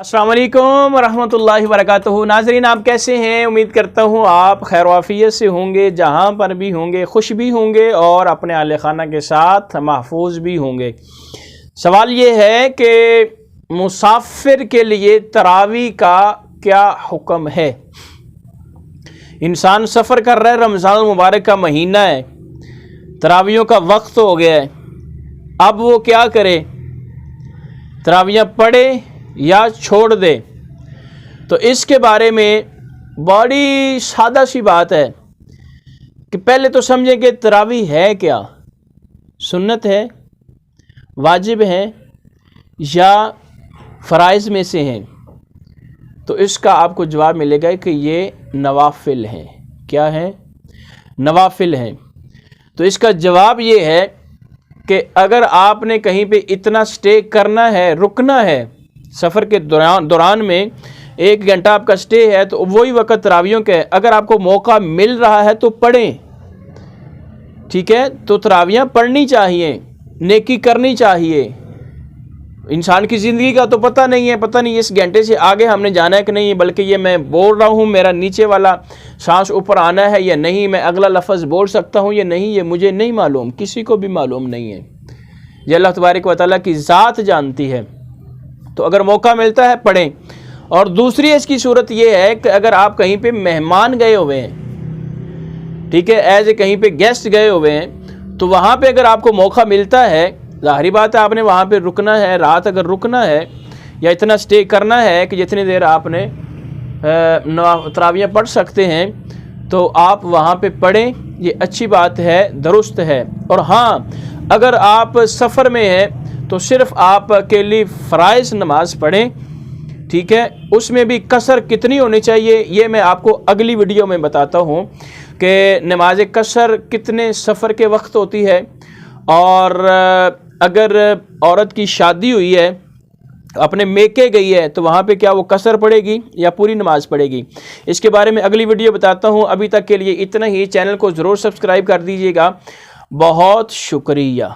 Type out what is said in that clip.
अस्सलाम वालेकुम रहमतुल्लाहि वबरकातुहू। नाज़रीन, आप कैसे हैं? उम्मीद करता हूँ आप खैर वाफियत से होंगे, जहाँ पर भी होंगे खुश भी होंगे और अपने आले खाना के साथ महफूज भी होंगे। सवाल ये है कि मुसाफिर के लिए तरावी का क्या हुक्म है? इंसान सफ़र कर रहा है, रमज़ान मुबारक का महीना है, तरावियों का वक्त हो गया है, अब वो क्या करे? तरावियाँ पढ़े या छोड़ दे? तो इसके बारे में बड़ी सादा सी बात है कि पहले तो समझें कि तरावी है क्या, सुन्नत है, वाजिब है या फ़राइज़ में से हैं। तो इसका आपको जवाब मिलेगा कि ये नवाफिल हैं। क्या हैं? नवाफिल हैं। तो इसका जवाब ये है कि अगर आपने कहीं पे इतना स्टे करना है, रुकना है, सफ़र के दौरान में 1 घंटा आपका स्टे है, तो वही वक़्त तरावियों का है। अगर आपको मौका मिल रहा है तो पढ़ें, ठीक है? तो तरावियाँ पढ़नी चाहिए, नेकी करनी चाहिए। इंसान की ज़िंदगी का तो पता नहीं है, पता नहीं इस घंटे से आगे हमने जाना है कि नहीं, बल्कि ये मैं बोल रहा हूँ, मेरा नीचे वाला सांस ऊपर आना है या नहीं, मैं अगला लफ्ज़ बोल सकता हूँ या नहीं, ये मुझे नहीं मालूम, किसी को भी मालूम नहीं है। ये अल्लाह तबारक व तआला की ज़ात जानती है। तो अगर मौका मिलता है पढ़ें। और दूसरी इसकी सूरत ये है कि अगर आप कहीं पे मेहमान गए हुए हैं, ठीक है, एज ए कहीं पे गेस्ट गए हुए हैं, तो वहाँ पे अगर आपको मौका मिलता है, ज़ाहिरी बात है आपने वहाँ पे रुकना है, रात अगर रुकना है या इतना स्टे करना है कि जितनी देर आपने तरावियाँ पढ़ सकते हैं, तो आप वहाँ पे पढ़ें। ये अच्छी बात है, दुरुस्त है। और हाँ, अगर आप सफ़र में हैं तो सिर्फ़ आप अकेली फ़राइज़ नमाज पढ़ें, ठीक है? उसमें भी कसर कितनी होनी चाहिए ये मैं आपको अगली वीडियो में बताता हूँ कि नमाज कसर कितने सफ़र के वक्त होती है। और अगर औरत की शादी हुई है, अपने मेके गई है, तो वहाँ पे क्या वो कसर पड़ेगी या पूरी नमाज पड़ेगी? इसके बारे में अगली वीडियो बताता हूँ। अभी तक के लिए इतना ही। चैनल को ज़रूर सब्सक्राइब कर दीजिएगा। बहुत शुक्रिया।